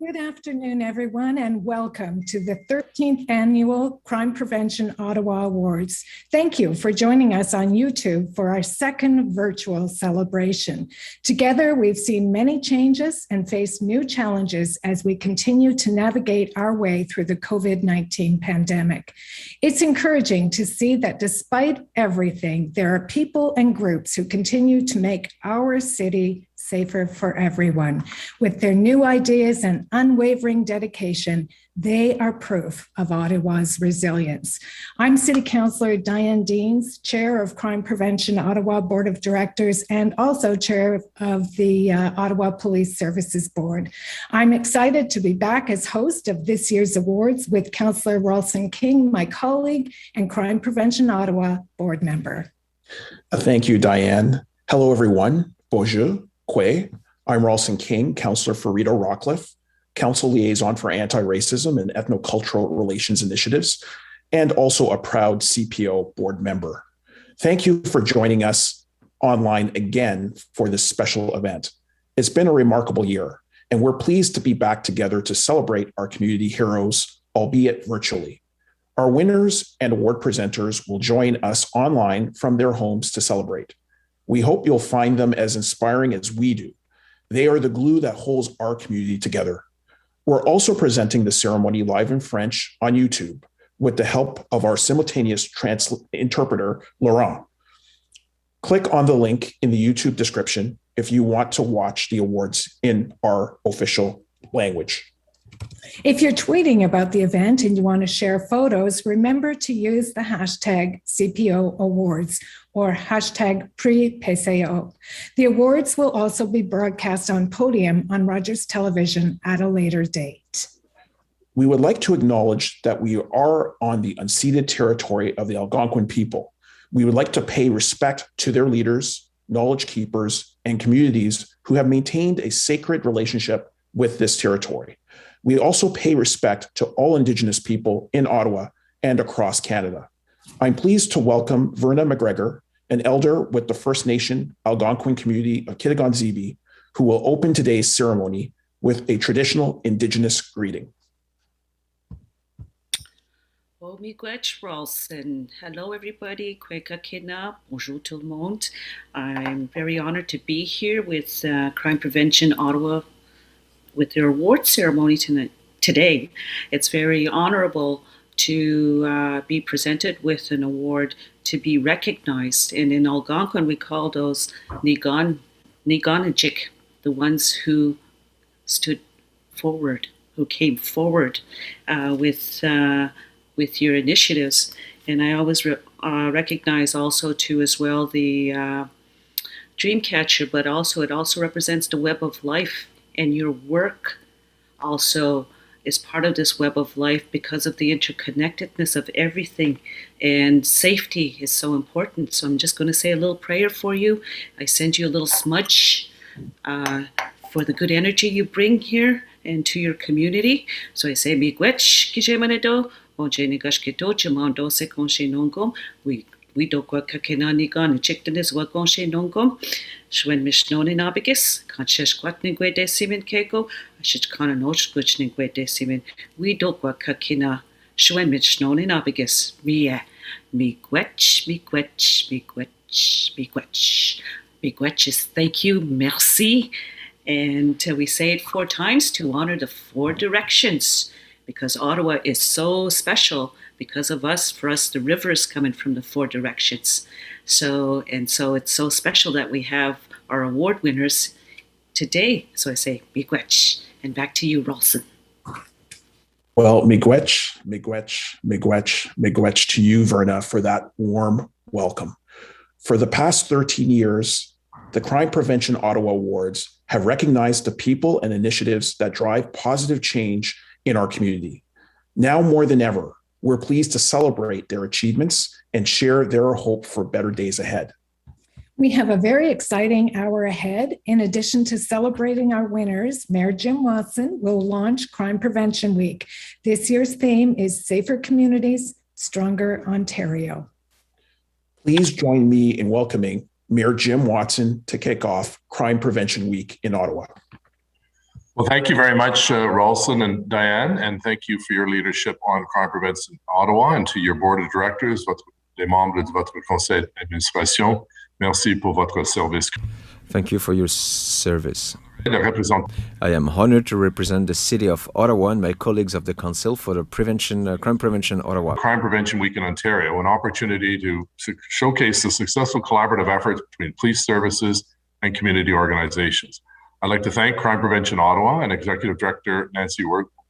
Good afternoon, everyone, and welcome to the 13th Annual Crime Prevention Ottawa Awards. Thank you for joining us on YouTube for our second virtual celebration. Together, we've seen many changes and faced new challenges as we continue to navigate our way through the COVID-19 pandemic. It's encouraging to see that despite everything, there are people and groups who continue to make our city safer for everyone. With their new ideas and unwavering dedication, they are proof of Ottawa's resilience. I'm City Councillor Diane Deans, Chair of Crime Prevention Ottawa Board of Directors and also Chair of the Ottawa Police Services Board. I'm excited to be back as host of this year's awards with Councillor Ralston King, my colleague and Crime Prevention Ottawa board member. Thank you, Diane. Hello, everyone. Bonjour. I'm Ralston King, Councillor for Rideau Rockcliffe, Council Liaison for Anti-Racism and Ethnocultural Relations Initiatives, and also a proud CPO board member. Thank you for joining us online again for this special event. It's been a remarkable year, and we're pleased to be back together to celebrate our community heroes, albeit virtually. Our winners and award presenters will join us online from their homes to celebrate. We hope you'll find them as inspiring as we do. They are the glue that holds our community together. We're also presenting the ceremony live in French on YouTube with the help of our simultaneous interpreter, Laurent. Click on the link in the YouTube description if you want to watch the awards in our official language. If you're tweeting about the event and you want to share photos, remember to use the hashtag CPO Awards or hashtag PrePCO. The awards will also be broadcast on Podium on Rogers Television at a later date. We would like to acknowledge that we are on the unceded territory of the Algonquin people. We would like to pay respect to their leaders, knowledge keepers, and communities who have maintained a sacred relationship with this territory. We also pay respect to all Indigenous people in Ottawa and across Canada. I'm pleased to welcome Verna McGregor, an elder with the First Nation Algonquin community of Kitigan-Zibi, who will open today's ceremony with a traditional Indigenous greeting. Miigwech Ralston. Hello, everybody. Kweka Kina. Bonjour tout le monde. I'm very honored to be here with Crime Prevention Ottawa with their award ceremony today. It's very honorable to be presented with an award to be recognized. And in Algonquin, we call those Niganajik, the ones who stood forward, who came forward with your initiatives. And I always recognize also too as well the Dreamcatcher, but also it also represents the web of life. And your work also is part of this web of life because of the interconnectedness of everything. And safety is so important. So I'm just going to say a little prayer for you. I send you a little smudge for the good energy you bring here and to your community. So I say, Miigwech Kijemanado, Bonje Nigashkito, Jamando Sekonshe Nongom. We do kwa kakenani gan chiktenis wakonshe nongom. Shwen mishnoni nabigis, conscious quatningwe decimin keko, I should kana noch guchningwe decimin. We do kwa kakina, shwen mishnoni nabigis, mia, miigwech. Miigwech is thank you, merci. And we say it 4 times to honor the 4 directions because Ottawa is so special. Because of us, for us, the river is coming from the 4 directions. So it's so special that we have our award winners today. So I say, Miigwech. And back to you, Ralston. Well, Miigwech to you, Verna, for that warm welcome. For the past 13 years, the Crime Prevention Ottawa Awards have recognized the people and initiatives that drive positive change in our community. Now more than ever, we're pleased to celebrate their achievements and share their hope for better days ahead. We have a very exciting hour ahead. In addition to celebrating our winners, Mayor Jim Watson will launch Crime Prevention Week. This year's theme is Safer Communities, Stronger Ontario. Please join me in welcoming Mayor Jim Watson to kick off Crime Prevention Week in Ottawa. Well, thank you very much, Ralston and Diane, and thank you for your leadership on crime prevention in Ottawa, and to your board of directors, les membres de votre conseil d'administration. Merci pour votre service. Thank you for your service. I am honored to represent the city of Ottawa and my colleagues of the Council for the Crime Prevention Ottawa. Crime Prevention Week in Ontario, an opportunity to showcase the successful collaborative efforts between police services and community organizations. I'd like to thank Crime Prevention Ottawa and Executive Director Nancy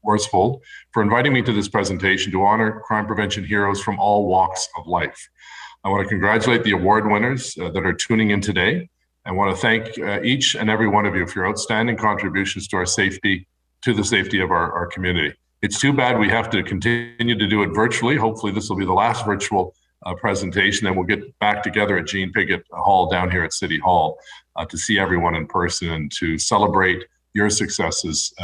Worsfold for inviting me to this presentation to honor crime prevention heroes from all walks of life. I want to congratulate the award winners that are tuning in today. I want to thank each and every one of you for your outstanding contributions to our safety, to the safety of our community. It's too bad we have to continue to do it virtually. Hopefully this will be the last virtual presentation, and we'll get back together at Jean Piggott Hall down here at City Hall to see everyone in person and to celebrate your successes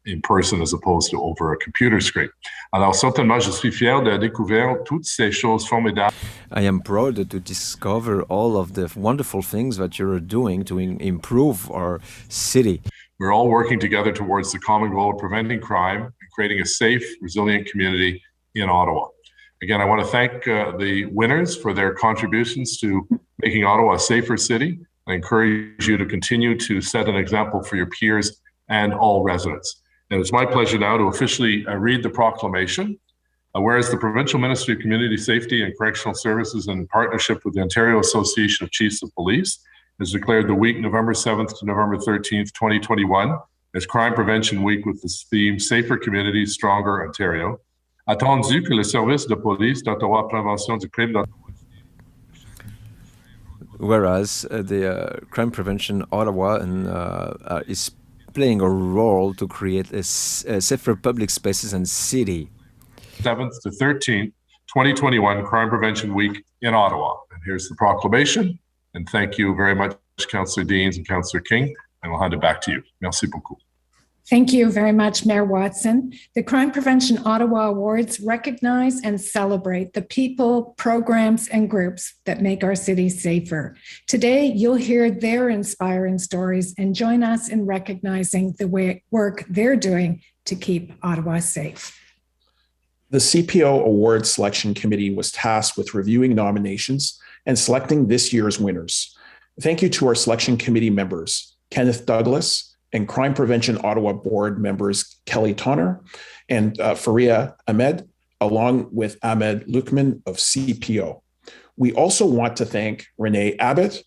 in person as opposed to over a computer screen. Alors certainement, je suis fier de découvrir toutes ces choses formidables. I am proud to discover all of the wonderful things that you're doing to improve our city. We're all working together towards the common goal of preventing crime and creating a safe, resilient community in Ottawa. Again, I want to thank the winners for their contributions to making Ottawa a safer city. I encourage you to continue to set an example for your peers and all residents. And it's my pleasure now to officially read the proclamation. Whereas the Provincial Ministry of Community Safety and Correctional Services, in partnership with the Ontario Association of Chiefs of Police, has declared the week November 7th to November 13th, 2021 as Crime Prevention Week with the theme Safer Communities, Stronger Ontario. Attendu que le service de police d'Ottawa Prévention du crime Whereas the Crime Prevention Ottawa is playing a role to create a safer public spaces and city. 7th to 13th, 2021 Crime Prevention Week in Ottawa. And here's the proclamation. And thank you very much, Councillor Deans and Councillor King. And I'll hand it back to you. Merci beaucoup. Thank you very much, Mayor Watson. The Crime Prevention Ottawa Awards recognize and celebrate the people, programs, and groups that make our city safer. Today, you'll hear their inspiring stories and join us in recognizing the work they're doing to keep Ottawa safe. The CPO Award Selection Committee was tasked with reviewing nominations and selecting this year's winners. Thank you to our selection committee members, Kenneth Douglas, and Crime Prevention Ottawa board members Kelly Tonner and Faria Ahmed, along with Ahmed Lukman of CPO. We also want to thank Renee Abbott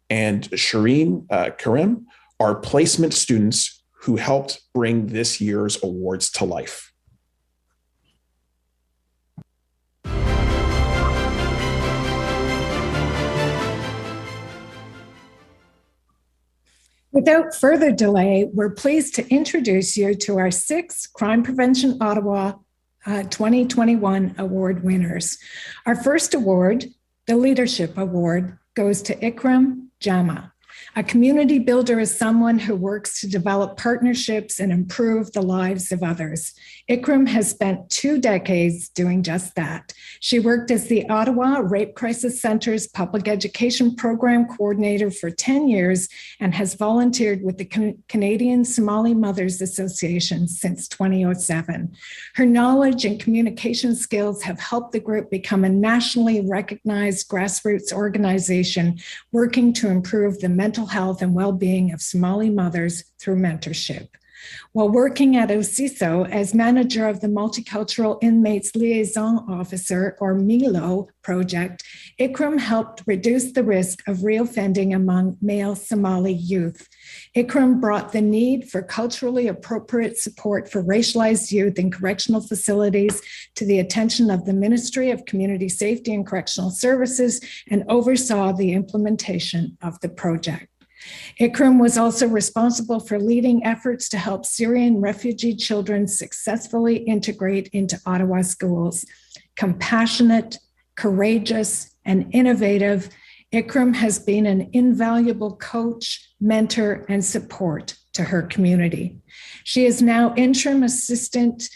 and Shireen Karim, our placement students who helped bring this year's awards to life. Without further delay, we're pleased to introduce you to our 6 Crime Prevention Ottawa 2021 award winners. Our first award, the Leadership Award, goes to Ikram Jama. A community builder is someone who works to develop partnerships and improve the lives of others. Ikram has spent 2 decades doing just that. She worked as the Ottawa Rape Crisis Center's public education program coordinator for 10 years and has volunteered with the Canadian Somali Mothers Association since 2007. Her knowledge and communication skills have helped the group become a nationally recognized grassroots organization working to improve the mental health and well-being of Somali mothers through mentorship. While working at OCISO as manager of the Multicultural Inmates Liaison Officer, or MILO project, Ikram helped reduce the risk of reoffending among male Somali youth. Ikram brought the need for culturally appropriate support for racialized youth in correctional facilities to the attention of the Ministry of Community Safety and Correctional Services and oversaw the implementation of the project. Ikram was also responsible for leading efforts to help Syrian refugee children successfully integrate into Ottawa schools. Compassionate, courageous, and innovative, Ikram has been an invaluable coach, mentor, and support to her community. She is now interim assistant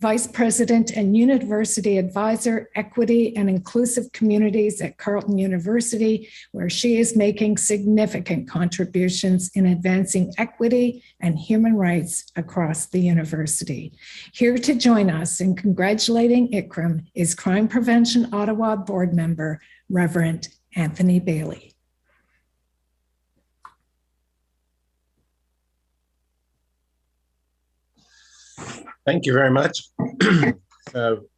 Vice President and University Advisor, Equity and Inclusive Communities at Carleton University, where she is making significant contributions in advancing equity and human rights across the university. Here to join us in congratulating ICRAM is Crime Prevention Ottawa board member, Reverend Anthony Bailey. Thank you very much.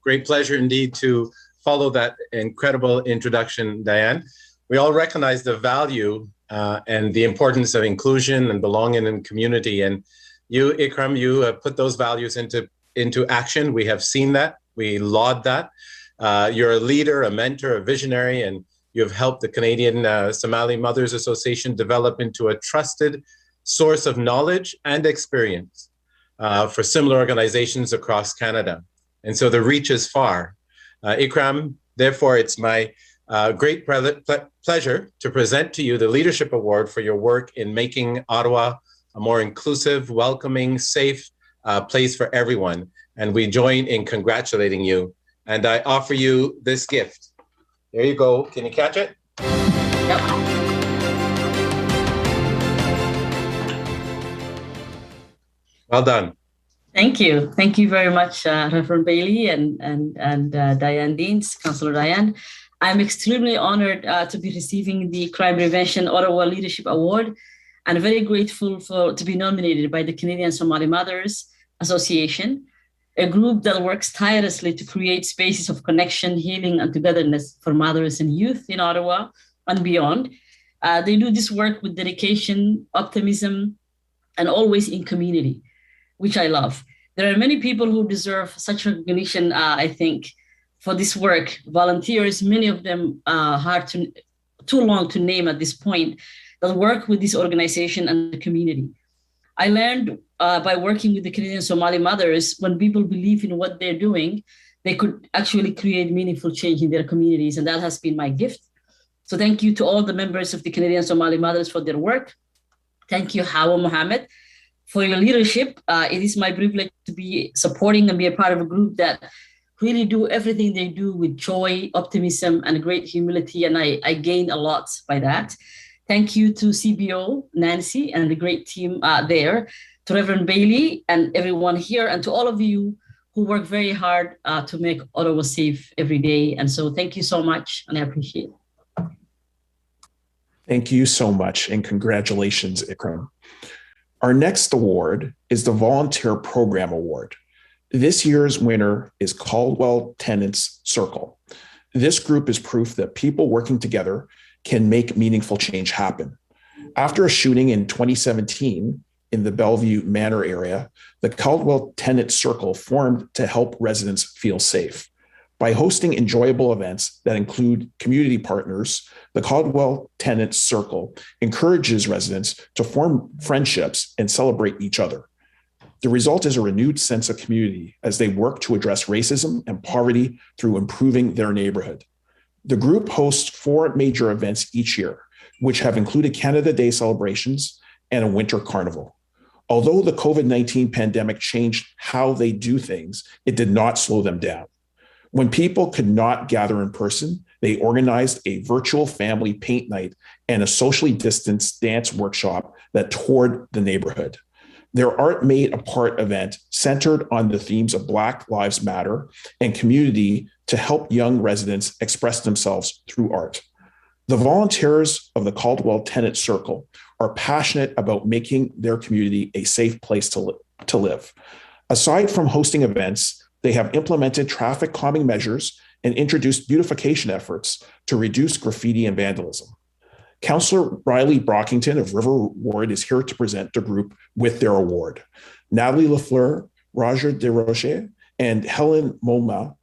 Great pleasure indeed to follow that incredible introduction, Diane. We all recognize the value and the importance of inclusion and belonging in community. And you, Ikram, you have put those values into action. We have seen that. We laud that. You're a leader, a mentor, a visionary, and you have helped the Canadian Somali Mothers Association develop into a trusted source of knowledge and experience for similar organizations across Canada. And so the reach is far. Ikram, therefore, it's my great pleasure to present to you the Leadership Award for your work in making Ottawa a more inclusive, welcoming, safe place for everyone. And we join in congratulating you. And I offer you this gift. There you go. Can you catch it? Yep. Well done. Thank you. Thank you very much, Reverend Bailey and Diane Deans, Councillor Diane. I'm extremely honored to be receiving the Crime Prevention Ottawa Leadership Award and very grateful to be nominated by the Canadian Somali Mothers Association, a group that works tirelessly to create spaces of connection, healing, and togetherness for mothers and youth in Ottawa and beyond. They do this work with dedication, optimism, and always in community, which I love. There are many people who deserve such recognition, I think, for this work. Volunteers, many of them too long to name at this point, that work with this organization and the community. I learned by working with the Canadian Somali Mothers, when people believe in what they're doing, they could actually create meaningful change in their communities, and that has been my gift. So thank you to all the members of the Canadian Somali Mothers for their work. Thank you, Hawa Mohammed, for your leadership. It is my privilege to be supporting and be a part of a group that really do everything they do with joy, optimism, and great humility, and I gain a lot by that. Thank you to CBO, Nancy, and the great team there, to Reverend Bailey and everyone here, and to all of you who work very hard to make Ottawa safe every day. And so thank you so much, and I appreciate it. Thank you so much, and congratulations, Ikram. Our next award is the Volunteer Program Award. This year's winner is Caldwell Tenants Circle. This group is proof that people working together can make meaningful change happen. After a shooting in 2017 in the Bellevue Manor area, the Caldwell Tenant Circle formed to help residents feel safe. By hosting enjoyable events that include community partners, the Caldwell Tenant Circle encourages residents to form friendships and celebrate each other. The result is a renewed sense of community as they work to address racism and poverty through improving their neighborhood. The group hosts 4 major events each year, which have included Canada Day celebrations and a winter carnival. Although the COVID-19 pandemic changed how they do things, it did not slow them down. When people could not gather in person, they organized a virtual family paint night and a socially distanced dance workshop that toured the neighborhood. Their Art Made Apart event centered on the themes of Black Lives Matter and community to help young residents express themselves through art. The volunteers of the Caldwell Tenant Circle are passionate about making their community a safe place to live. Aside from hosting events, they have implemented traffic calming measures and introduced beautification efforts to reduce graffiti and vandalism. Councillor Riley Brockington of River Ward is here to present the group with their award. Natalie Lafleur, Roger Desroches, and Helen Moma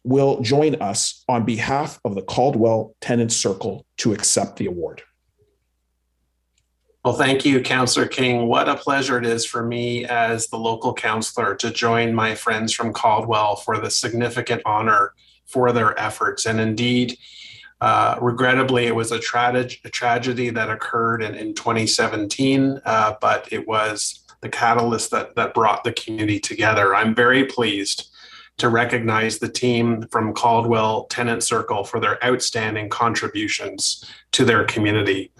will join us on behalf of the Caldwell Tenants Circle to accept the award. Well, thank you, Councillor King. What a pleasure it is for me as the local councillor to join my friends from Caldwell for the significant honor for their efforts. And indeed, regrettably, it was a tragedy that occurred in 2017, but it was the catalyst that brought the community together. I'm very pleased to recognize the team from Caldwell Tenant Circle for their outstanding contributions to their community.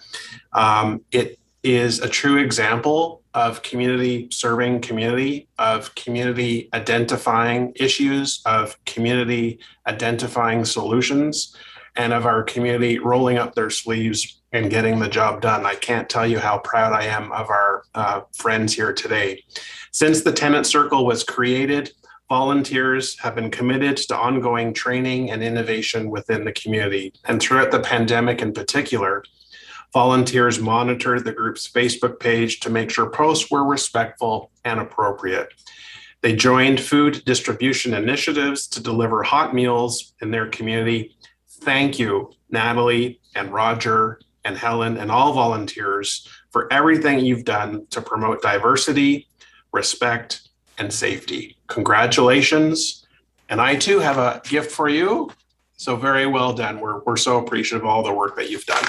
It is a true example of community serving community, of community identifying issues, of community identifying solutions, and of our community rolling up their sleeves and getting the job done. I can't tell you how proud I am of our friends here today. Since the Tenant Circle was created, volunteers have been committed to ongoing training and innovation within the community. And throughout the pandemic in particular, volunteers monitored the group's Facebook page to make sure posts were respectful and appropriate. They joined food distribution initiatives to deliver hot meals in their community. Thank you, Natalie and Roger and Helen and all volunteers for everything you've done to promote diversity, respect, and safety. Congratulations. And I too have a gift for you. So very well done. We're so appreciative of all the work that you've done.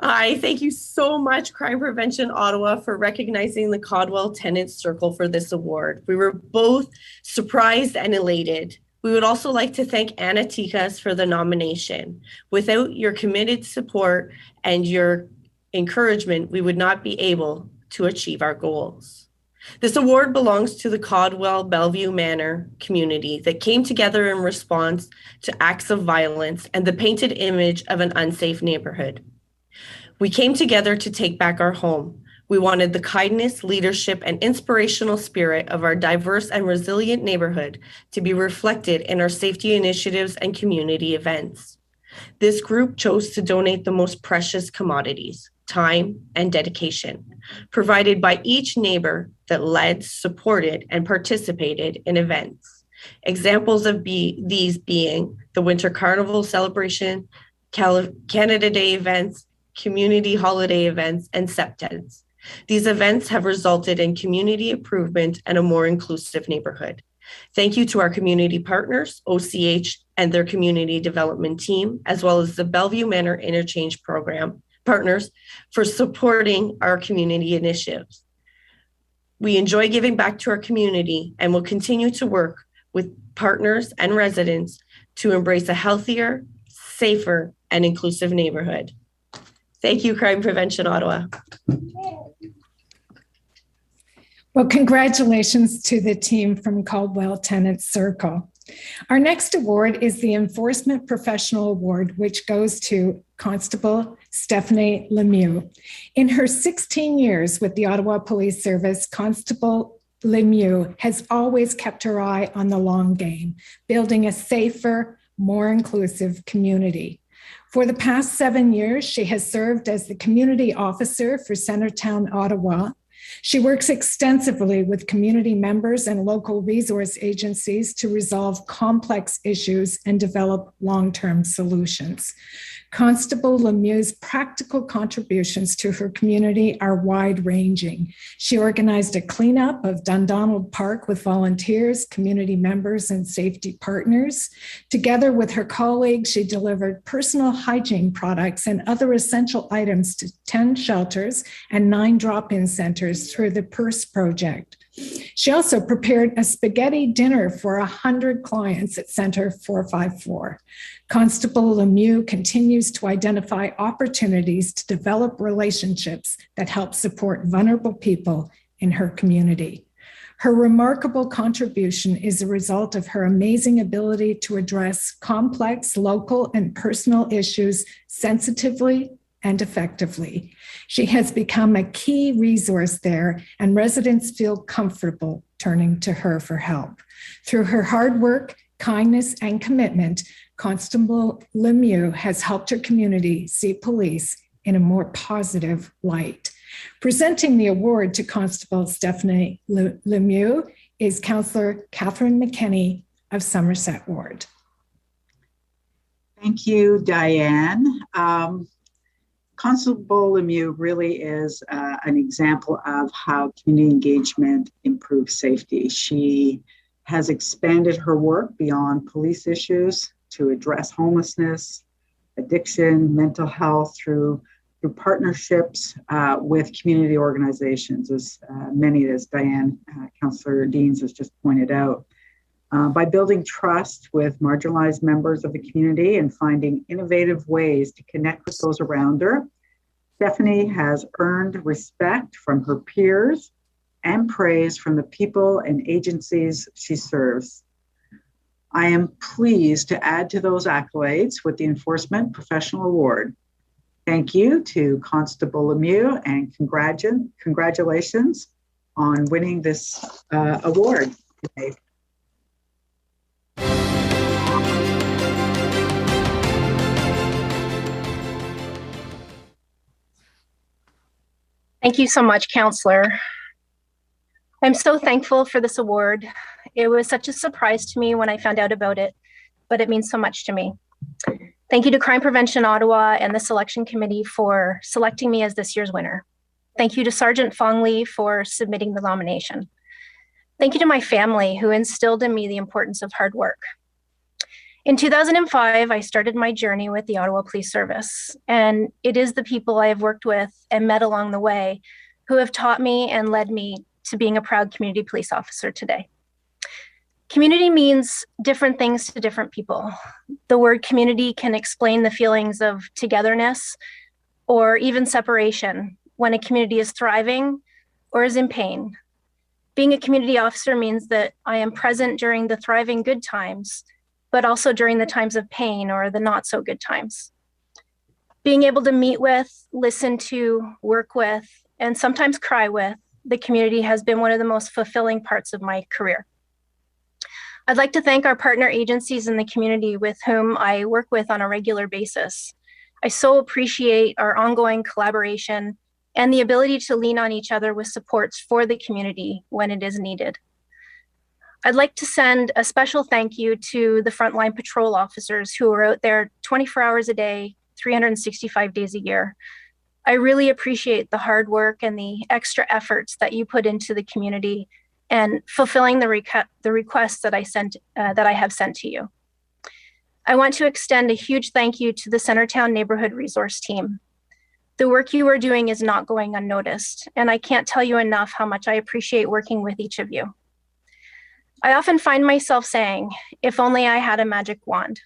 Hi, thank you so much, Crime Prevention Ottawa, for recognizing the Caldwell Tenant Circle for this award. We were both surprised and elated. We would also like to thank Anna Tikas for the nomination. Without your committed support and your encouragement, we would not be able to achieve our goals. This award belongs to the Caldwell Bellevue Manor community that came together in response to acts of violence and the painted image of an unsafe neighborhood. We came together to take back our home. We wanted the kindness, leadership, and inspirational spirit of our diverse and resilient neighborhood to be reflected in our safety initiatives and community events. This group chose to donate the most precious commodities, time and dedication, provided by each neighbor that led, supported, and participated in events. Examples of these being the Winter Carnival celebration, Canada Day events, community holiday events, and SEPTEDs. These events have resulted in community improvement and a more inclusive neighborhood. Thank you to our community partners, OCH, and their community development team, as well as the Bellevue Manor Interchange Program partners for supporting our community initiatives. We enjoy giving back to our community and will continue to work with partners and residents to embrace a healthier, safer, and inclusive neighborhood. Thank you, Crime Prevention Ottawa. Well, congratulations to the team from Caldwell Tenant Circle. Our next award is the Enforcement Professional Award, which goes to Constable Stephanie Lemieux. In her 16 years with the Ottawa Police Service, Constable Lemieux has always kept her eye on the long game, building a safer, more inclusive community. For the past 7 years, she has served as the community officer for Centertown, Ottawa. She works extensively with community members and local resource agencies to resolve complex issues and develop long-term solutions. Constable Lemieux's practical contributions to her community are wide-ranging. She organized a cleanup of Dundonald Park with volunteers, community members, and safety partners. Together with her colleagues, she delivered personal hygiene products and other essential items to 10 shelters and 9 drop-in centers through the Purse Project. She also prepared a spaghetti dinner for 100 clients at Center 454. Constable Lemieux continues to identify opportunities to develop relationships that help support vulnerable people in her community. Her remarkable contribution is a result of her amazing ability to address complex local and personal issues sensitively and effectively. She has become a key resource there, and residents feel comfortable turning to her for help. Through her hard work, kindness, and commitment, Constable Lemieux has helped her community see police in a more positive light. Presenting the award to Constable Stephanie Lemieux is Councillor Catherine McKenney of Somerset Ward. Thank you, Diane. Constable Lemieux really is an example of how community engagement improves safety. She has expanded her work beyond police issues to address homelessness, addiction, mental health through partnerships with community organizations, as many as Diane, Councillor Deans has just pointed out. By building trust with marginalized members of the community and finding innovative ways to connect with those around her, Stephanie has earned respect from her peers and praise from the people and agencies she serves. I am pleased to add to those accolades with the Enforcement Professional Award. Thank you to Constable Lemieux and congratulations on winning this award today. Thank you so much, Councillor. I'm so thankful for this award. It was such a surprise to me when I found out about it, but it means so much to me. Thank you to Crime Prevention Ottawa and the selection committee for selecting me as this year's winner. Thank you to Sergeant Fong Lee for submitting the nomination. Thank you to my family who instilled in me the importance of hard work. In 2005, I started my journey with the Ottawa Police Service, and it is the people I have worked with and met along the way who have taught me and led me to being a proud community police officer today. Community means different things to different people. The word community can explain the feelings of togetherness or even separation when a community is thriving or is in pain. Being a community officer means that I am present during the thriving good times, but also during the times of pain or the not so good times. Being able to meet with, listen to, work with, and sometimes cry with the community has been one of the most fulfilling parts of my career. I'd like to thank our partner agencies in the community with whom I work with on a regular basis. I so appreciate our ongoing collaboration and the ability to lean on each other with supports for the community when it is needed. I'd like to send a special thank you to the frontline patrol officers who are out there 24 hours a day, 365 days a year. I really appreciate the hard work and the extra efforts that you put into the community and fulfilling the requests that I have sent to you. I want to extend a huge thank you to the Centertown Neighborhood Resource Team. The work you are doing is not going unnoticed, and I can't tell you enough how much I appreciate working with each of you. I often find myself saying, if only I had a magic wand.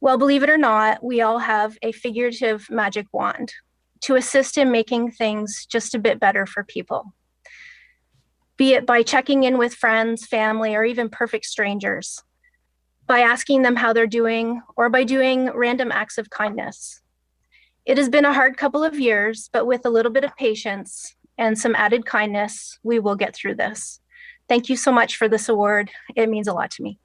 Well, believe it or not, we all have a figurative magic wand to assist in making things just a bit better for people. Be it by checking in with friends, family, or even perfect strangers, by asking them how they're doing, or by doing random acts of kindness. It has been a hard couple of years, but with a little bit of patience and some added kindness, we will get through this. Thank you so much for this award. It means a lot to me.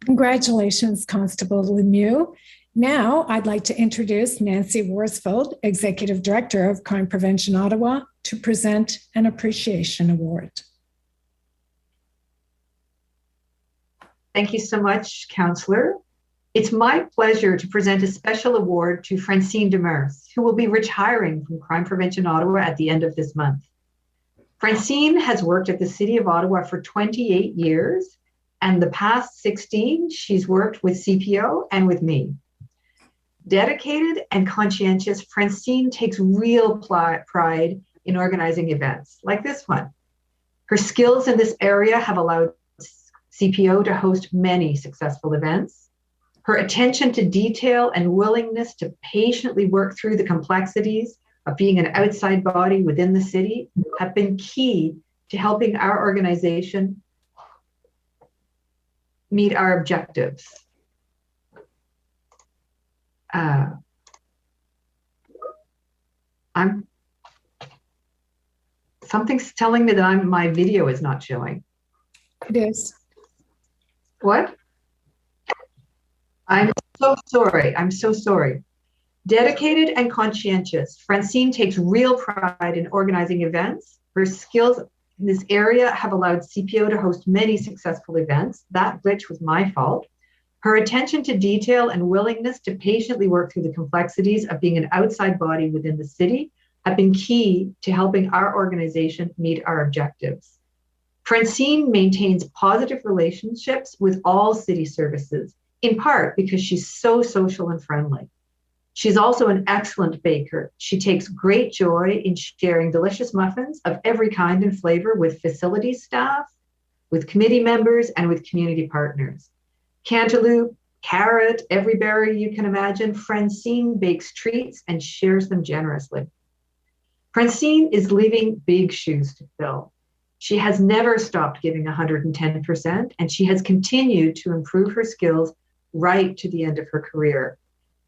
Congratulations, Constable Lemieux. Now, I'd like to introduce Nancy Worsfold, Executive Director of Crime Prevention Ottawa, to present an appreciation award. Thank you so much, Councillor. It's my pleasure to present a special award to Francine Demers, who will be retiring from Crime Prevention Ottawa at the end of this month. Francine has worked at the City of Ottawa for 28 years, and the past 16, she's worked with CPO and with me. Dedicated and conscientious, Francine takes real pride in organizing events like this one. Her skills in this area have allowed CPO to host many successful events. Her attention to detail and willingness to patiently work through the complexities of being an outside body within the city have been key to helping our organization meet our objectives. Something's telling me that my video is not showing. It is. What? I'm so sorry. I'm so sorry. Dedicated and conscientious, Francine takes real pride in organizing events. Her skills in this area have allowed CPO to host many successful events. That glitch was my fault. Her attention to detail and willingness to patiently work through the complexities of being an outside body within the city have been key to helping our organization meet our objectives. Francine maintains positive relationships with all city services, in part because she's so social and friendly. She's also an excellent baker. She takes great joy in sharing delicious muffins of every kind and flavor with facility staff, with committee members, and with community partners. Cantaloupe, carrot, every berry you can imagine, Francine bakes treats and shares them generously. Francine is leaving big shoes to fill. She has never stopped giving 110%, and she has continued to improve her skills right to the end of her career.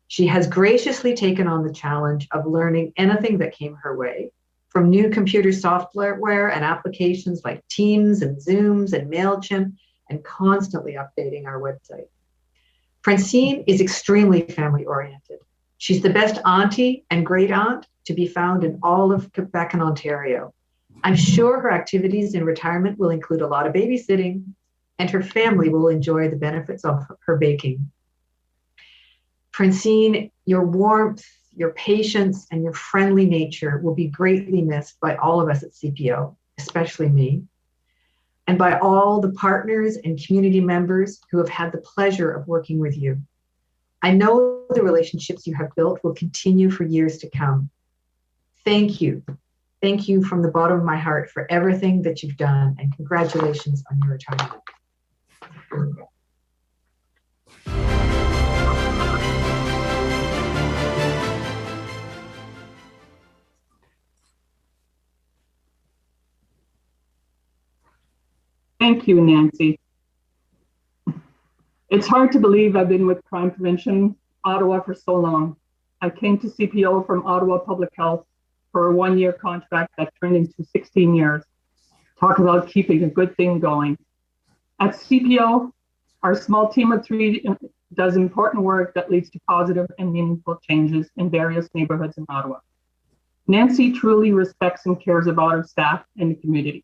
She has graciously taken on the challenge of learning anything that came her way, from new computer software and applications like Teams and Zooms and MailChimp, and constantly updating our website. Francine is extremely family-oriented. She's the best auntie and great aunt to be found in all of Quebec and Ontario. I'm sure her activities in retirement will include a lot of babysitting, and her family will enjoy the benefits of her baking. Francine, your warmth, your patience, and your friendly nature will be greatly missed by all of us at CPO, especially me, and by all the partners and community members who have had the pleasure of working with you. I know the relationships you have built will continue for years to come. Thank you. Thank you from the bottom of my heart for everything that you've done, and congratulations on your retirement. Thank you, Nancy. It's hard to believe I've been with Crime Prevention Ottawa for so long. I came to CPO from Ottawa Public Health for a one-year contract that turned into 16 years. Talk about keeping a good thing going. At CPO, our small team of 3 does important work that leads to positive and meaningful changes in various neighborhoods in Ottawa. Nancy truly respects and cares about her staff and the community.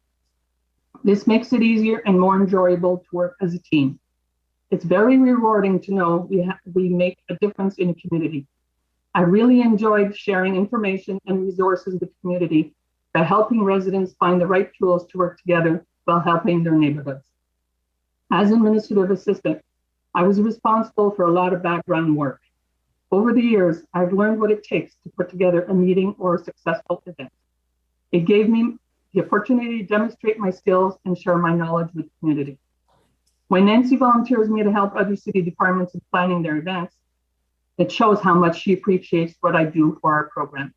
This makes it easier and more enjoyable to work as a team. It's very rewarding to know we make a difference in the community. I really enjoyed sharing information and resources with the community by helping residents find the right tools to work together while helping their neighborhoods. As administrative assistant, I was responsible for a lot of background work. Over the years, I've learned what it takes to put together a meeting or a successful event. It gave me the opportunity to demonstrate my skills and share my knowledge with the community. When Nancy volunteers me to help other city departments in planning their events, it shows how much she appreciates what I do for our program.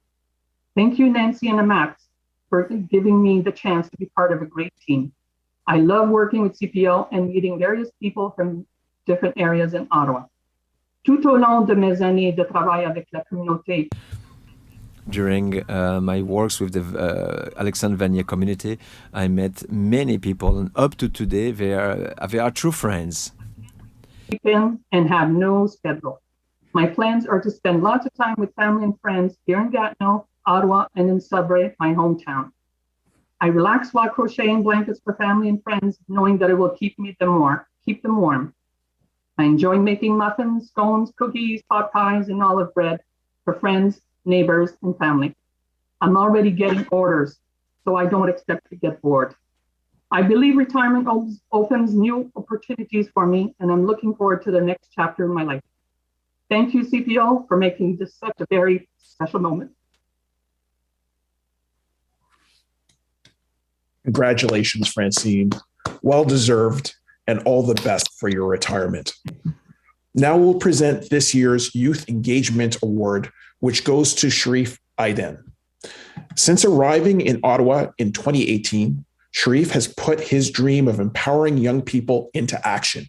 Thank you, Nancy and Max, for giving me the chance to be part of a great team. I love working with CPO and meeting various people from different areas in Ottawa. Tout au long de mes années de travail avec la communauté, during my works with the Alexandre Vanier community, I met many people, and up to today, they are true friends. And have no schedule. My plans are to spend lots of time with family and friends here in Gatineau, Ottawa, and in Sudbury, my hometown. I relax while crocheting blankets for family and friends, knowing that it will keep them warm. I enjoy making muffins, scones, cookies, pot pies, and olive bread for friends, neighbors, and family. I'm already getting orders, so I don't expect to get bored. I believe retirement opens new opportunities for me, and I'm looking forward to the next chapter in my life. Thank you, CPO, for making this such a very special moment. Congratulations, Francine. Well deserved, and all the best for your retirement. Now we'll present this year's Youth Engagement Award, which goes to Sharif Aiden. Since arriving in Ottawa in 2018, Sharif has put his dream of empowering young people into action.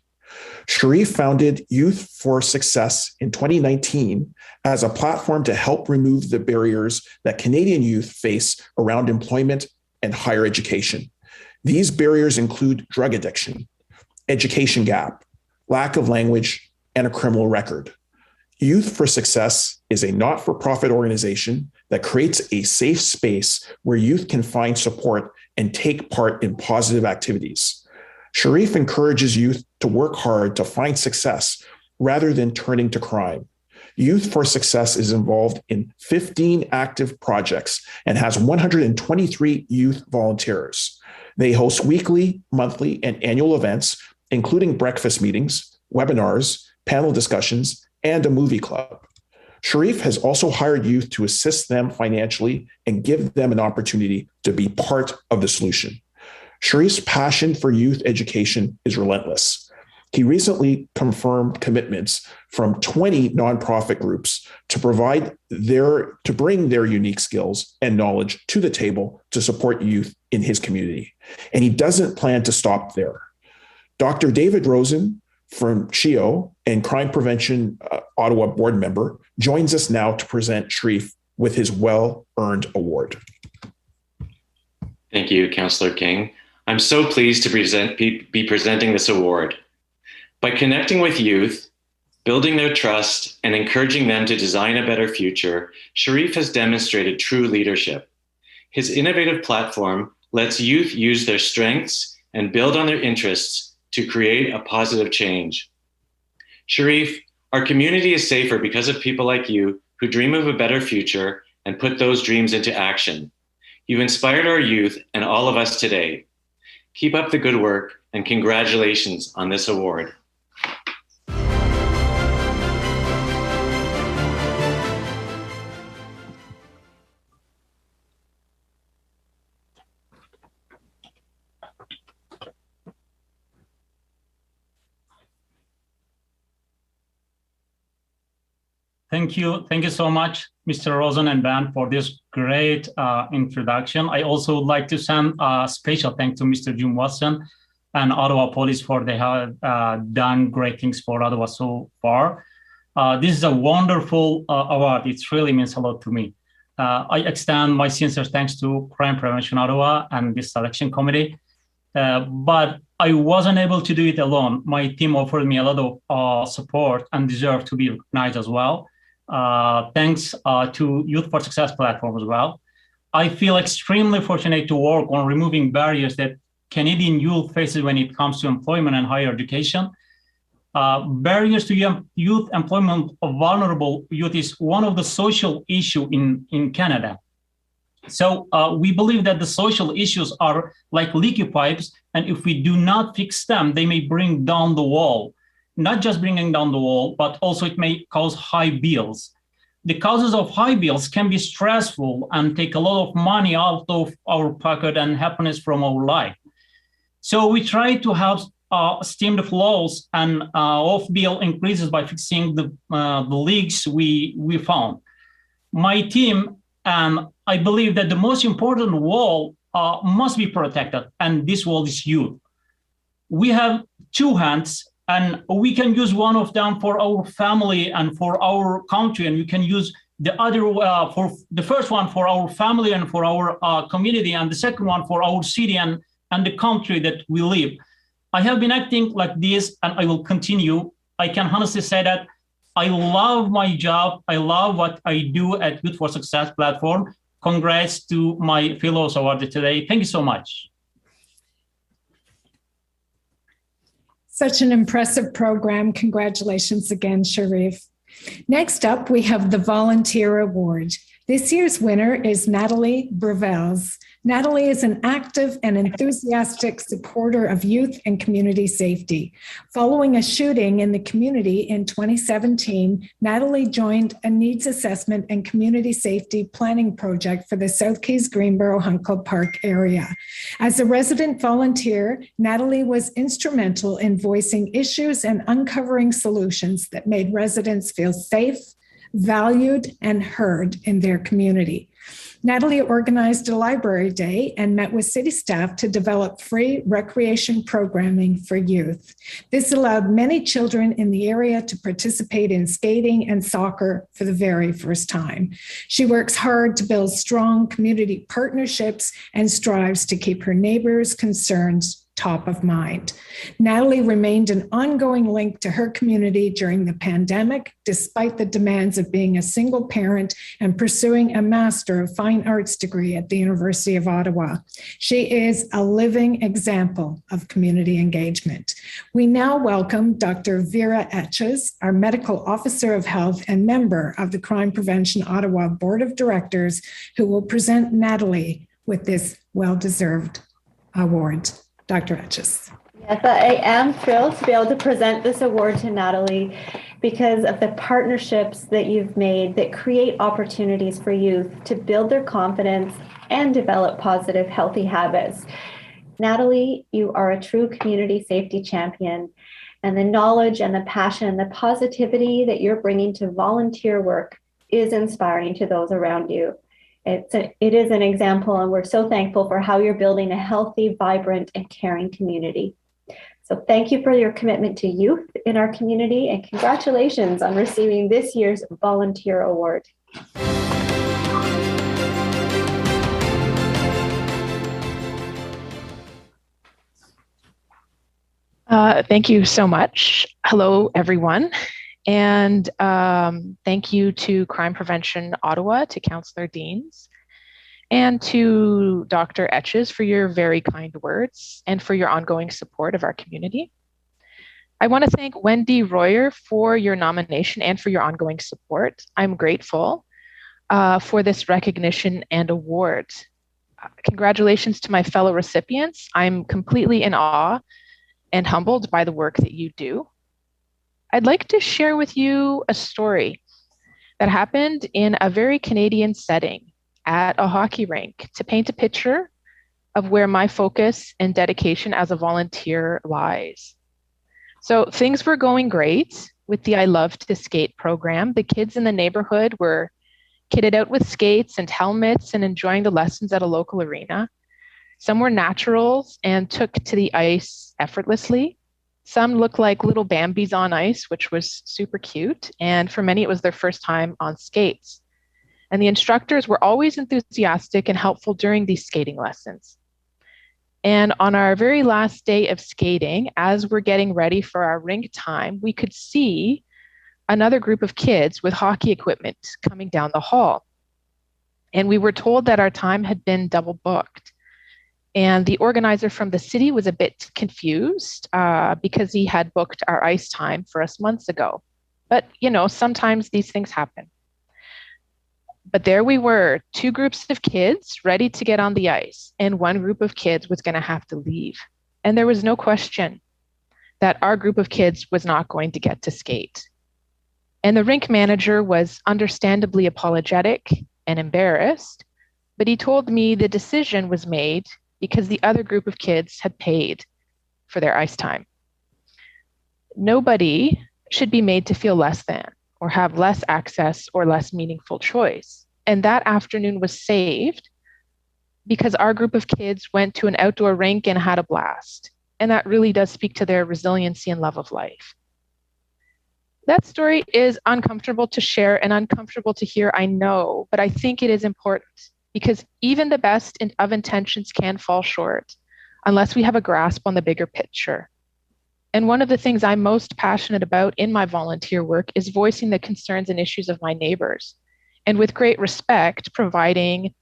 Sharif founded Youth for Success in 2019 as a platform to help remove the barriers that Canadian youth face around employment and higher education. These barriers include drug addiction, education gap, lack of language, and a criminal record. Youth for Success is a not-for-profit organization that creates a safe space where youth can find support and take part in positive activities. Sharif encourages youth to work hard to find success rather than turning to crime. Youth for Success is involved in 15 active projects and has 123 youth volunteers. They host weekly, monthly, and annual events, including breakfast meetings, webinars, panel discussions, and a movie club. Sharif has also hired youth to assist them financially and give them an opportunity to be part of the solution. Sharif's passion for youth education is relentless. He recently confirmed commitments from 20 nonprofit groups to bring their unique skills and knowledge to the table to support youth in his community. And he doesn't plan to stop there. Dr. David Rosen from CHIO and Crime Prevention Ottawa board member joins us now to present Sharif with his well-earned award. Thank you, Councillor King. I'm so pleased to be presenting this award. By connecting with youth, building their trust, and encouraging them to design a better future, Sharif has demonstrated true leadership. His innovative platform lets youth use their strengths and build on their interests to create a positive change. Sharif, our community is safer because of people like you who dream of a better future and put those dreams into action. You've inspired our youth and all of us today. Keep up the good work and congratulations on this award. Thank you. Thank you so much, Mr. Rosen and Ben, for this great introduction. I also would like to send a special thanks to Mr. Jim Watson and Ottawa Police for they have done great things for Ottawa so far. This is a wonderful award. It really means a lot to me. I extend my sincere thanks to Crime Prevention Ottawa and this selection committee, but I wasn't able to do it alone. My team offered me a lot of support and deserve to be recognized as well. Thanks to Youth for Success platform as well. I feel extremely fortunate to work on removing barriers that Canadian youth faces when it comes to employment and higher education. Barriers to youth employment of vulnerable youth is one of the social issues in Canada. So we believe that the social issues are like leaky pipes, and if we do not fix them, they may bring down the wall. Not just bringing down the wall, but also it may cause high bills. The causes of high bills can be stressful and take a lot of money out of our pocket and happiness from our life. So we try to help stem the flows and of bill increases by fixing the leaks we found. My team and I believe that the most important wall must be protected, and this wall is youth. We have two hands, and we can use one of them for our family and for our country, and we can use the other for the first one for our family and for our community, and the second one for our city and the country that we live. I have been acting like this, and I will continue. I can honestly say that I love my job. I love what I do at Youth for Success platform. Congrats to my fellows awarded today. Thank you so much. Such an impressive program. Congratulations again, Sharif. Next up, we have the Volunteer Award. This year's winner is Natalie Brevels. Natalie is an active and enthusiastic supporter of youth and community safety. Following a shooting in the community in 2017, Natalie joined a needs assessment and community safety planning project for the South Keys Greenboro Hunkle Park area. As a resident volunteer, Natalie was instrumental in voicing issues and uncovering solutions that made residents feel safe, valued, and heard in their community. Natalie organized a library day and met with city staff to develop free recreation programming for youth. This allowed many children in the area to participate in skating and soccer for the very first time. She works hard to build strong community partnerships and strives to keep her neighbors' concerns top of mind. Natalie remained an ongoing link to her community during the pandemic, despite the demands of being a single parent and pursuing a Master of Fine Arts degree at the University of Ottawa. She is a living example of community engagement. We now welcome Dr. Vera Etches, our Medical Officer of Health and member of the Crime Prevention Ottawa Board of Directors, who will present Natalie with this well-deserved Award. Dr. Etches. Yes, I am thrilled to be able to present this award to Natalie because of the partnerships that you've made that create opportunities for youth to build their confidence and develop positive, healthy habits. Natalie, you are a true community safety champion, and the knowledge and the passion and the positivity that you're bringing to volunteer work is inspiring to those around you. It is an example, and we're so thankful for how you're building a healthy, vibrant, and caring community. So thank you for your commitment to youth in our community, and congratulations on receiving this year's Volunteer Award. Thank you so much. Hello, everyone. And thank you to Crime Prevention Ottawa, to Councillor Deans, and to Dr. Etches for your very kind words and for your ongoing support of our community. I want to thank Wendy Royer for your nomination and for your ongoing support. I'm grateful for this recognition and award. Congratulations to my fellow recipients. I'm completely in awe and humbled by the work that you do. I'd like to share with you a story that happened in a very Canadian setting at a hockey rink to paint a picture of where my focus and dedication as a volunteer lies. So things were going great with the I Love to Skate program. The kids in the neighborhood were kitted out with skates and helmets and enjoying the lessons at a local arena. Some were naturals and took to the ice effortlessly. Some looked like little Bambis on ice, which was super cute. And for many, it was their first time on skates. And the instructors were always enthusiastic and helpful during these skating lessons. And on our very last day of skating, as we're getting ready for our rink time, we could see another group of kids with hockey equipment coming down the hall. And we were told that our time had been double booked. And the organizer from the city was a bit confused because he had booked our ice time for us months ago. But, you know, sometimes these things happen. But there we were, two groups of kids ready to get on the ice, and one group of kids was going to have to leave. And there was no question that our group of kids was not going to get to skate. And the rink manager was understandably apologetic and embarrassed, but he told me the decision was made because the other group of kids had paid for their ice time. Nobody should be made to feel less than or have less access or less meaningful choice. And that afternoon was saved because our group of kids went to an outdoor rink and had a blast. And that really does speak to their resiliency and love of life. That story is uncomfortable to share and uncomfortable to hear, I know, but I think it is important because even the best of intentions can fall short unless we have a grasp on the bigger picture. And one of the things I'm most passionate about in my volunteer work is voicing the concerns and issues of my neighbors, and with great respect, providing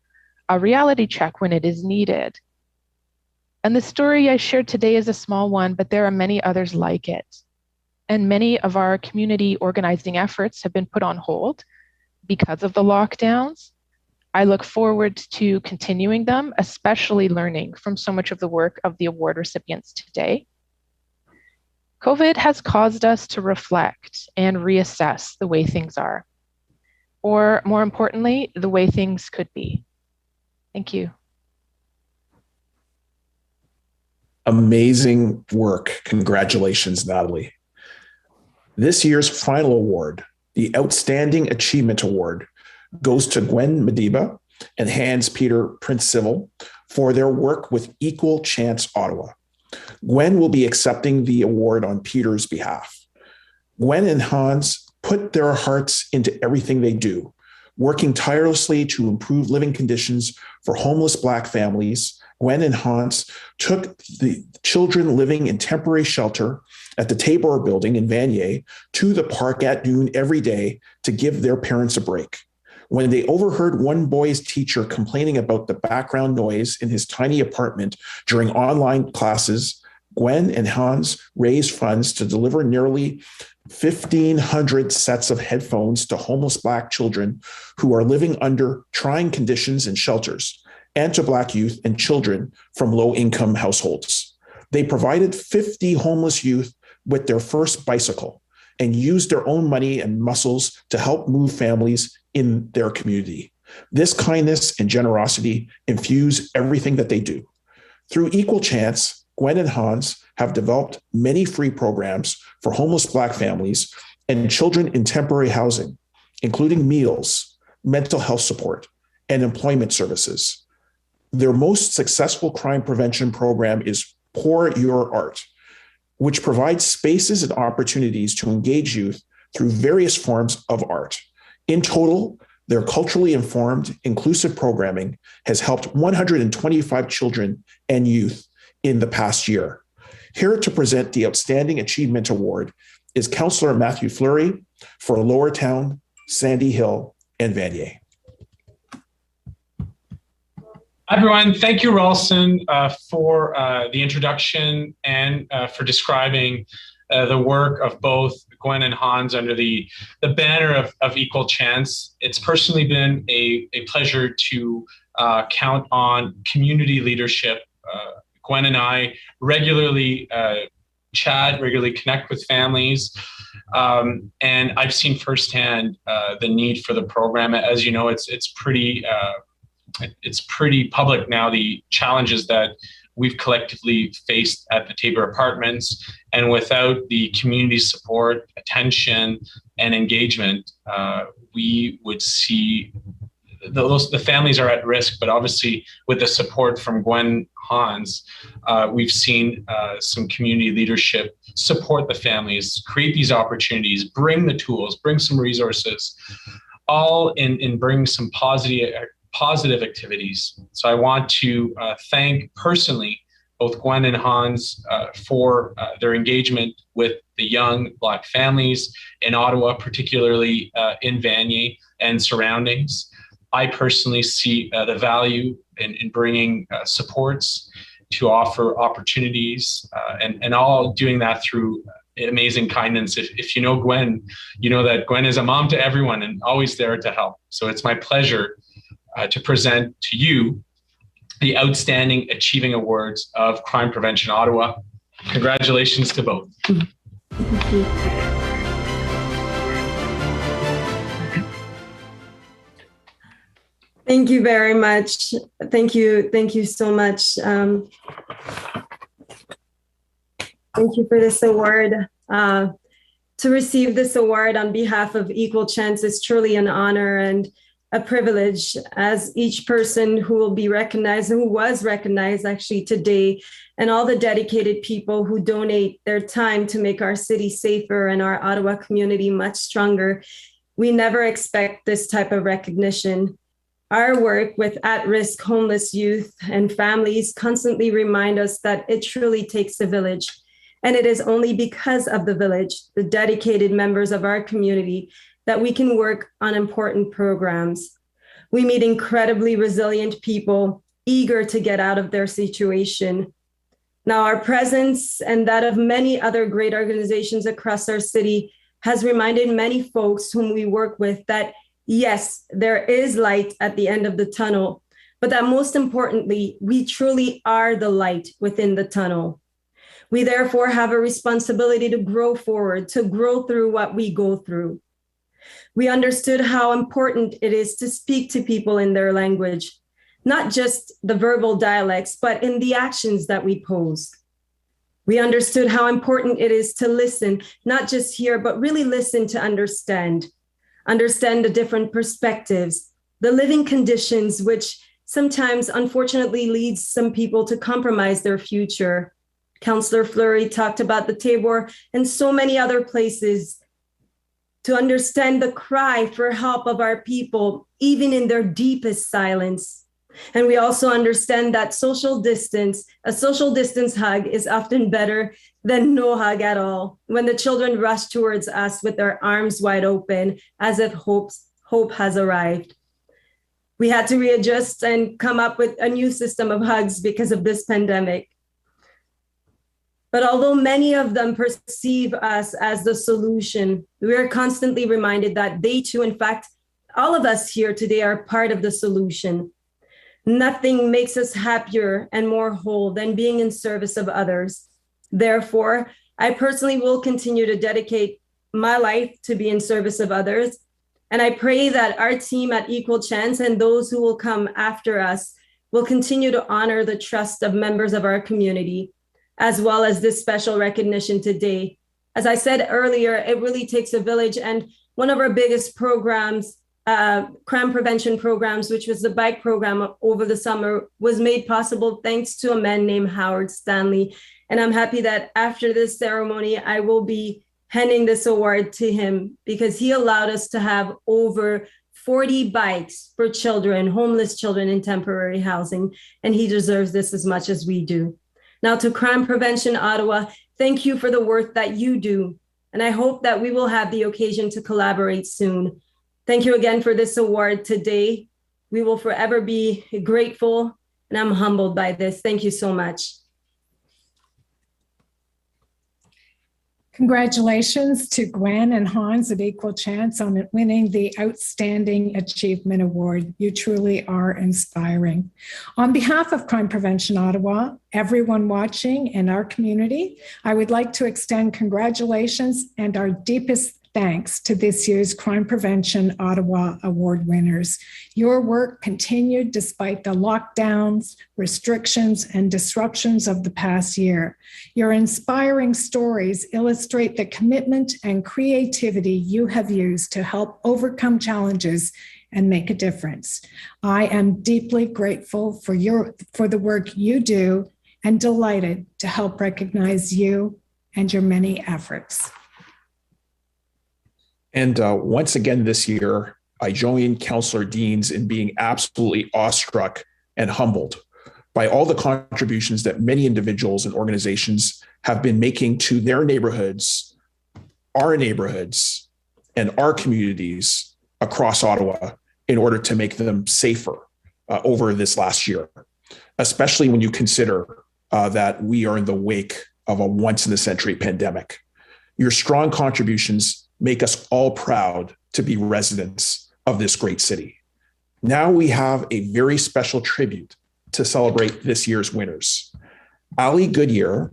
a reality check when it is needed. And the story I shared today is a small one, but there are many others like it. And many of our community organizing efforts have been put on hold because of the lockdowns. I look forward to continuing them, especially learning from so much of the work of the award recipients today. COVID has caused us to reflect and reassess the way things are, or more importantly, the way things could be. Thank you. Amazing work. Congratulations, Natalie. This year's final award, the Outstanding Achievement Award, goes to Gwen Madiba and Hans Peter Prince Civil for their work with Equal Chance Ottawa. Gwen will be accepting the award on Peter's behalf. Gwen and Hans put their hearts into everything they do, working tirelessly to improve living conditions for homeless Black families. Gwen and Hans took the children living in temporary shelter at the Tabor building in Vanier to the park at noon every day to give their parents a break. When they overheard one boy's teacher complaining about the background noise in his tiny apartment during online classes, Gwen and Hans raised funds to deliver nearly 1,500 sets of headphones to homeless Black children who are living under trying conditions in shelters. and to Black youth and children from low-income households. They provided 50 homeless youth with their first bicycle and used their own money and muscles to help move families in their community. This kindness and generosity infuse everything that they do. Through Equal Chance, Gwen and Hans have developed many free programs for homeless Black families and children in temporary housing, including meals, mental health support, and employment services. Their most successful crime prevention program is Pour Your Art, which provides spaces and opportunities to engage youth through various forms of art. In total, their culturally informed, inclusive programming has helped 125 children and youth in the past year. Here to present the Outstanding Achievement Award is Councillor Matthew Fleury for Lower Town, Sandy Hill, and Vanier. Everyone, thank you, Ralston, for the introduction and for describing the work of both Gwen and Hans under the banner of Equal Chance. It's personally been a pleasure to count on community leadership. Gwen and I regularly chat, regularly connect with families, and I've seen firsthand the need for the program. As you know, it's pretty public now, the challenges that we've collectively faced at the Tabor Apartments, and without the community support, attention, and engagement, we would see the families are at risk. But obviously, with the support from Gwen Hans, we've seen some community leadership support the families, create these opportunities, bring the tools, bring some resources, all in bringing some positive activities. So I want to thank personally both Gwen and Hans for their engagement with the young Black families in Ottawa, particularly in Vanier and surroundings. I personally see the value in bringing supports to offer opportunities and all doing that through amazing kindness. If you know Gwen, you know that Gwen is a mom to everyone and always there to help. So it's my pleasure to present to you the Outstanding Achieving Awards of Crime Prevention Ottawa. Congratulations to both. Thank you. Thank you very much. Thank you so much. Thank you for this award. To receive this award on behalf of Equal Chance is truly an honor and a privilege, as each person who will be recognized, and who was recognized actually today, and all the dedicated people who donate their time to make our city safer and our Ottawa community much stronger. We never expect this type of recognition. Our work with at-risk homeless youth and families constantly remind us that it truly takes a village. And it is only because of the village, the dedicated members of our community, that we can work on important programs. We meet incredibly resilient people, eager to get out of their situation. Now, our presence and that of many other great organizations across our city has reminded many folks whom we work with that, yes, there is light at the end of the tunnel, but that most importantly, we truly are the light within the tunnel. We therefore have a responsibility to grow forward, to grow through what we go through. We understood how important it is to speak to people in their language, not just the verbal dialects, but in the actions that we pose. We understood how important it is to listen, not just hear, but really listen to understand the different perspectives, the living conditions, which sometimes unfortunately leads some people to compromise their future. Councillor Fleury talked about the Tabor and so many other places, to understand the cry for help of our people, even in their deepest silence. And we also understand that a social distance hug is often better than no hug at all, when the children rush towards us with their arms wide open, as if hope has arrived. We had to readjust and come up with a new system of hugs because of this pandemic. But although many of them perceive us as the solution, we are constantly reminded that they too, in fact, all of us here today are part of the solution. Nothing makes us happier and more whole than being in service of others. Therefore, I personally will continue to dedicate my life to be in service of others. And I pray that our team at Equal Chance and those who will come after us will continue to honor the trust of members of our community, as well as this special recognition today. As I said earlier, it really takes a village. And one of our biggest programs, crime prevention programs, which was the bike program over the summer, was made possible thanks to a man named Howard Stanley. And I'm happy that after this ceremony, I will be handing this award to him because he allowed us to have over 40 bikes for children, homeless children in temporary housing, and he deserves this as much as we do. Now to Crime Prevention Ottawa, thank you for the work that you do, and I hope that we will have the occasion to collaborate soon. Thank you again for this award today. We will forever be grateful, and I'm humbled by this. Thank you so much. Congratulations to Gwen and Hans at Equal Chance on winning the Outstanding Achievement Award. You truly are inspiring. On behalf of Crime Prevention Ottawa, everyone watching and our community, I would like to extend congratulations and our deepest thanks to this year's Crime Prevention Ottawa Award winners. Your work continued despite the lockdowns, restrictions, and disruptions of the past year. Your inspiring stories illustrate the commitment and creativity you have used to help overcome challenges and make a difference. I am deeply grateful for the work you do and delighted to help recognize you and your many efforts. And once again this year, I join Councillor Deans in being absolutely awestruck and humbled by all the contributions that many individuals and organizations have been making to their neighborhoods, and our communities across Ottawa in order to make them safer over this last year, especially when you consider that we are in the wake of a once-in-a-century pandemic. Your strong contributions make us all proud to be residents of this great city. Now we have a very special tribute to celebrate this year's winners. Ali Goodyear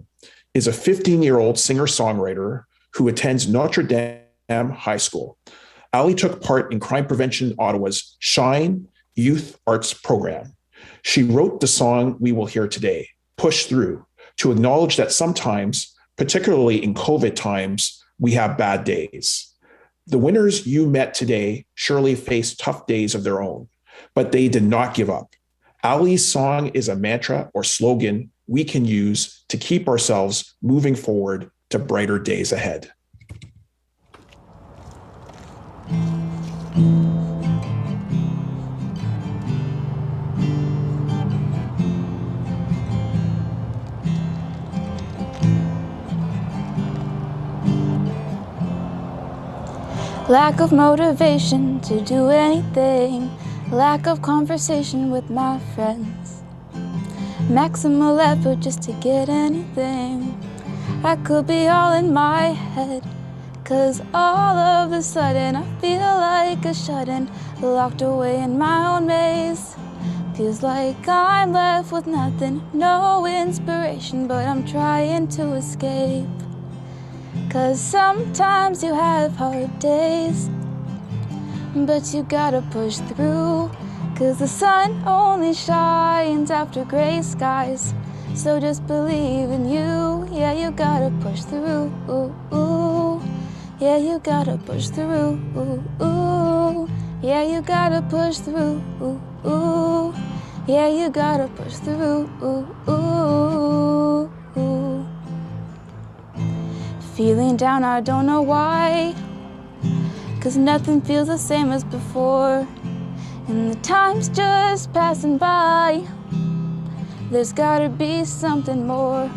is a 15-year-old singer-songwriter who attends Notre Dame High School. Ali took part in Crime Prevention Ottawa's Shine Youth Arts Program. She wrote the song we will hear today, Push Through, to acknowledge that sometimes, particularly in COVID times, we have bad days. The winners you met today surely faced tough days of their own, but they did not give up. Ali's song is a mantra or slogan we can use to keep ourselves moving forward to brighter days ahead. Lack of motivation to do anything, lack of conversation with my friends, maximal effort just to get anything. I could be all in my head, 'cause all of a sudden I feel like a shut-in, locked away in my own maze. Feels like I'm left with nothing, no inspiration, but I'm trying to escape. 'Cause sometimes you have hard days, but you gotta push through. 'Cause the sun only shines after gray skies, so just believe in you. Yeah, you gotta push through. Yeah, you gotta push through. Yeah, you gotta push through. Yeah, you gotta push through. Feeling down, I don't know why, 'cause nothing feels the same as before, and the time's just passing by. There's gotta be something more.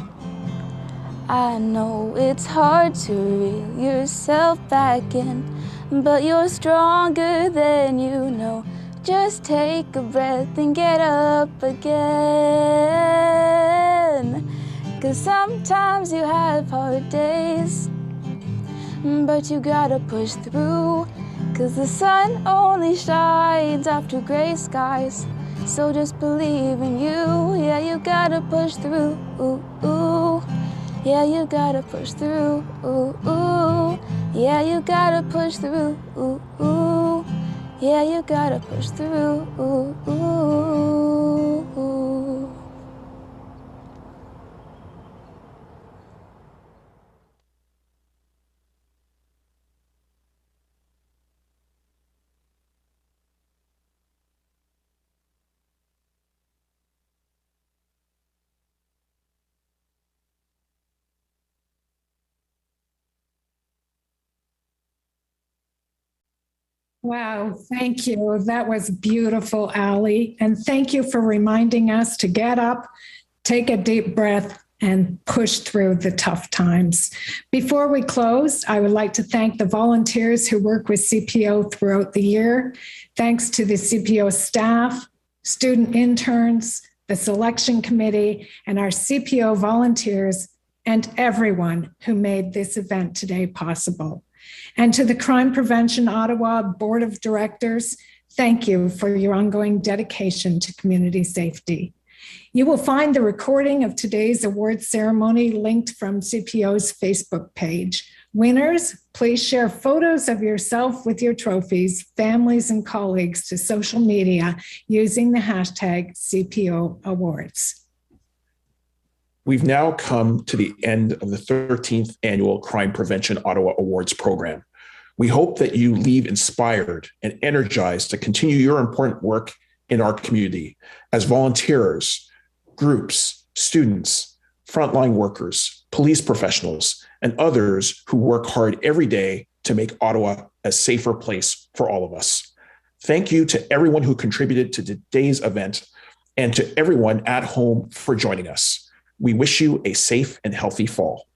I know it's hard to reel yourself back in, but you're stronger than you know. Just take a breath and get up again. 'Cause sometimes you have hard days, but you gotta push through. 'Cause the sun only shines after gray skies, So just believe in you. Yeah, you gotta push through. Ooh, ooh. Yeah, you gotta push through. Ooh, ooh. Yeah, you gotta push through. Ooh, ooh. Yeah, you gotta push through. Ooh, ooh, ooh. Wow, thank you. That was beautiful, Ali. And thank you for reminding us to get up, take a deep breath, and push through the tough times. Before we close, I would like to thank the volunteers who work with CPO throughout the year. Thanks to the CPO staff, student interns, the selection committee, and our CPO volunteers, and everyone who made this event today possible. And to the Crime Prevention Ottawa Board of Directors, thank you for your ongoing dedication to community safety. You will find the recording of today's awards ceremony linked from CPO's Facebook page. Winners, please share photos of yourself with your trophies, families, and colleagues to social media using the hashtag CPO Awards. We've now come to the end of the 13th Annual Crime Prevention Ottawa Awards program. We hope that you leave inspired and energized to continue your important work in our community as volunteers, groups, students, frontline workers, police professionals, and others who work hard every day to make Ottawa a safer place for all of us. Thank you to everyone who contributed to today's event and to everyone at home for joining us. We wish you a safe and healthy fall.